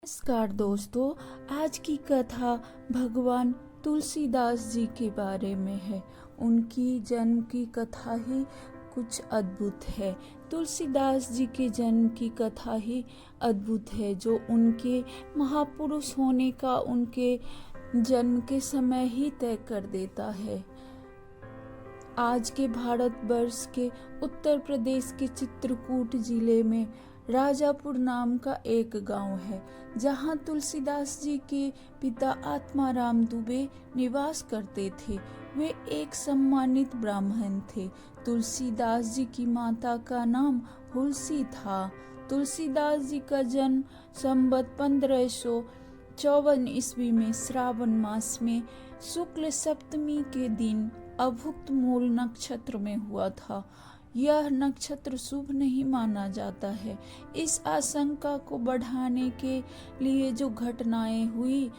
नमस्कार दोस्तों, आज की कथा भगवान तुलसीदास जी के बारे में है। उनकी जन्म की कथा ही कुछ अद्भुत है। तुलसीदास जी के जन्म की कथा ही अद्भुत है, जो उनके महापुरुष होने का उनके जन्म के समय ही तय कर देता है। आज के भारतवर्ष के उत्तर प्रदेश के चित्रकूट जिले में राजापुर नाम का एक गांव है, जहां तुलसीदास जी के पिता आत्माराम दुबे निवास करते थे। वे एक सम्मानित ब्राह्मण थे। तुलसीदास जी की माता का नाम हुलसी था। तुलसीदास जी का जन्म संवत 1554 ईस्वी में श्रावण मास में शुक्ल सप्तमी के दिन अभुक्त मूल नक्षत्र में हुआ था। यह नक्षत्र शुभ नहीं माना जाता है। इस आशंका को बढ़ाने के लिए जो घटनाएं हुई,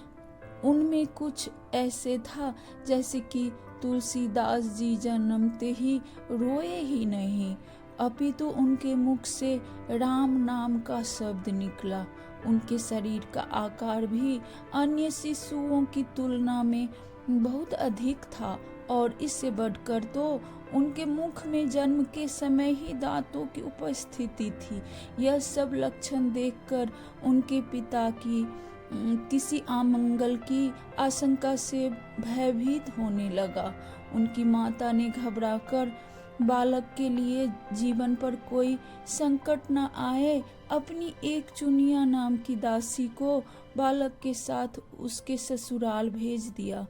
उनमें कुछ ऐसे था जैसे कि तुलसीदास जी जन्मते ही रोए ही नहीं, अपितु उनके मुख से राम नाम का शब्द निकला। उनके शरीर का आकार भी अन्य शिशुओं की तुलना में बहुत अधिक था, और इससे बढ़कर तो उनके मुख में जन्म के समय ही दांतों की उपस्थिति थी। यह सब लक्षण देखकर उनके पिता की किसी अमंगल की आशंका से भयभीत होने लगा। उनकी माता ने घबराकर बालक के लिए जीवन पर कोई संकट न आए, अपनी एक चुनिया नाम की दासी को बालक के साथ उसके ससुराल भेज दिया।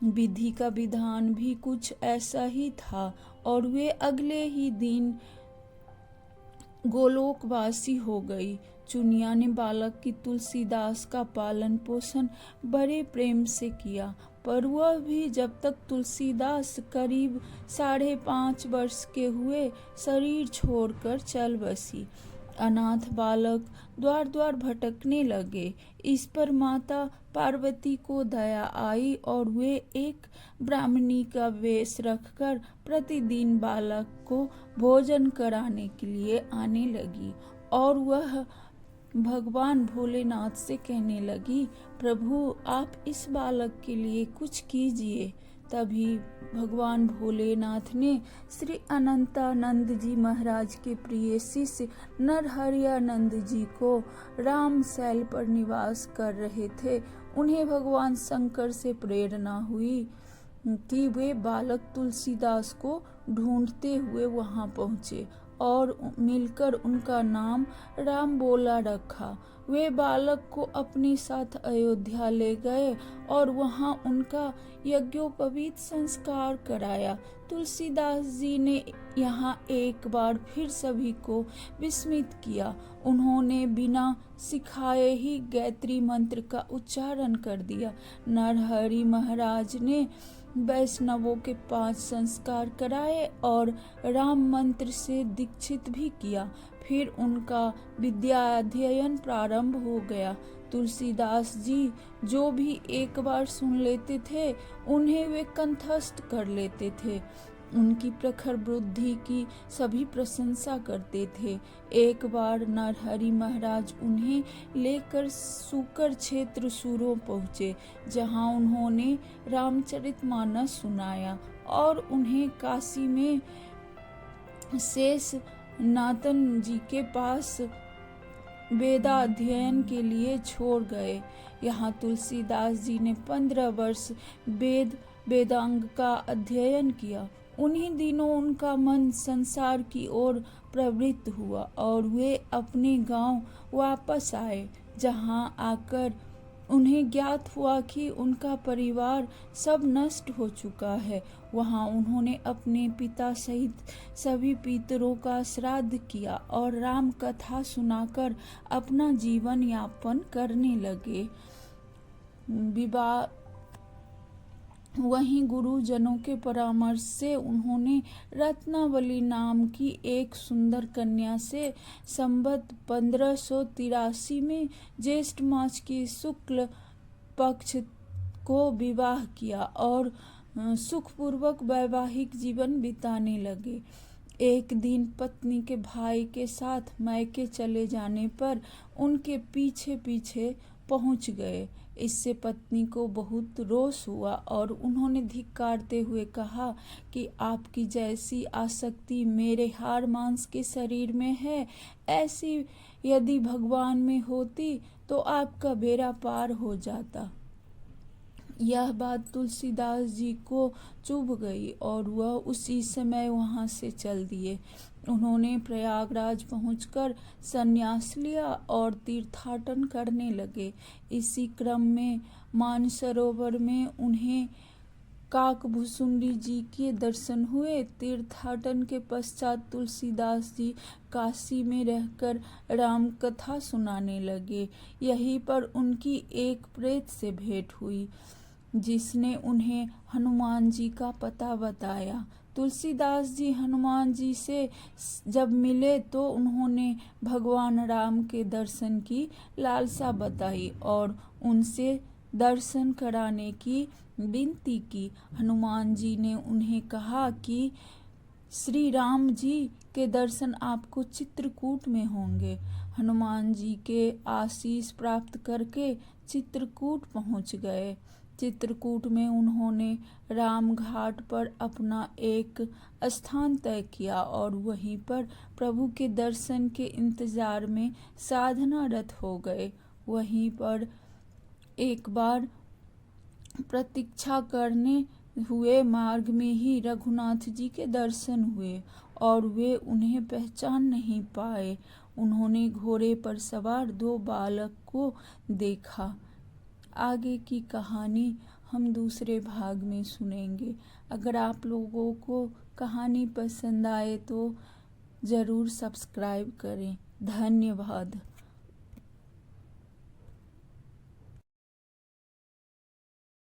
विधि का विधान भी कुछ ऐसा ही था, और वे अगले ही दिन गोलोकवासी हो गई। चुनिया ने बालक की तुलसीदास का पालन पोषण बड़े प्रेम से किया, पर वह भी जब तक तुलसीदास करीब 5.5 वर्ष के हुए शरीर छोड़कर चल बसी। अनाथ बालक द्वार द्वार भटकने लगे। इस पर माता पार्वती को दया आई, और वे एक ब्राह्मणी का वेश रखकर प्रतिदिन बालक को भोजन कराने के लिए आने लगी। और वह भगवान भोलेनाथ से कहने लगी, प्रभु आप इस बालक के लिए कुछ कीजिए। तभी भगवान भोलेनाथ ने श्री अनंतानंद जी महाराज के प्रिय शिष्य नरहरियानंद जी को रामशैल पर निवास कर रहे थे, उन्हें भगवान शंकर से प्रेरणा हुई कि वे बालक तुलसीदास को ढूंढते हुए वहां पहुंचे और मिलकर उनका नाम राम बोला रखा। वे बालक को अपने साथ अयोध्या ले गए और वहां उनका यज्ञोपवीत संस्कार कराया। तुलसीदास जी ने यहाँ एक बार फिर सभी को विस्मित किया। उन्होंने बिना सिखाए ही गायत्री मंत्र का उच्चारण कर दिया। नरहरि महाराज ने वैष्णवों के 5 संस्कार कराए और राम मंत्र से दीक्षित भी किया। फिर उनका विद्या अध्ययन प्रारंभ हो गया। तुलसीदास जी जो भी एक बार सुन लेते थे, उन्हें वे कंठस्थ कर लेते थे। उनकी प्रखर बुद्धि की सभी प्रशंसा करते थे। एक बार नरहरि महाराज उन्हें लेकर सूकर क्षेत्र सूरों पहुँचे, जहाँ उन्होंने रामचरितमानस सुनाया और उन्हें काशी में शेष नाथन जी के पास वेदाध्ययन के लिए छोड़ गए। यहाँ तुलसीदास जी ने 15 वर्ष वेदांग का अध्ययन किया। उन्हीं दिनों उनका मन संसार की ओर प्रवृत्त हुआ और वे अपने गांव वापस आए, जहां आकर उन्हें ज्ञात हुआ कि उनका परिवार सब नष्ट हो चुका है। वहां उन्होंने अपने पिता सहित सभी पितरों का श्राद्ध किया और राम कथा सुनाकर अपना जीवन यापन करने लगे। वहीं गुरुजनों के परामर्श से उन्होंने रत्नावली नाम की एक सुंदर कन्या से संवत 1583 में ज्येष्ठ मास की शुक्ल पक्ष को विवाह किया और सुखपूर्वक वैवाहिक जीवन बिताने लगे। एक दिन पत्नी के भाई के साथ मायके चले जाने पर उनके पीछे पीछे पहुंच गए। इससे पत्नी को बहुत रोष हुआ और उन्होंने धिक्कारते हुए कहा कि आपकी जैसी आसक्ति मेरे हाड़ मांस के शरीर में है, ऐसी यदि भगवान में होती तो आपका बेड़ा पार हो जाता। यह बात तुलसीदास जी को चुभ गई और वह उसी समय वहां से चल दिए। उन्होंने प्रयागराज पहुंचकर संन्यास लिया और तीर्थाटन करने लगे। इसी क्रम में मानसरोवर में उन्हें काकभुसुंडी जी के दर्शन हुए। तीर्थाटन के पश्चात तुलसीदास जी काशी में रहकर राम कथा सुनाने लगे। यहीं पर उनकी एक प्रेत से भेंट हुई, जिसने उन्हें हनुमान जी का पता बताया। तुलसीदास जी हनुमान जी से जब मिले तो उन्होंने भगवान राम के दर्शन की लालसा बताई और उनसे दर्शन कराने की विनती की। हनुमान जी ने उन्हें कहा कि श्री राम जी के दर्शन आपको चित्रकूट में होंगे। हनुमान जी के आशीष प्राप्त करके चित्रकूट पहुंच गए। चित्रकूट में उन्होंने राम घाट पर अपना एक स्थान तय किया और वहीं पर प्रभु के दर्शन के इंतजार में साधनारत हो गए। वहीं पर एक बार प्रतीक्षा करने हुए मार्ग में ही रघुनाथ जी के दर्शन हुए और वे उन्हें पहचान नहीं पाए। उन्होंने घोड़े पर सवार 2 बालक को देखा। आगे की कहानी हम दूसरे भाग में सुनेंगे। अगर आप लोगों को कहानी पसंद आए तो ज़रूर सब्सक्राइब करें। धन्यवाद।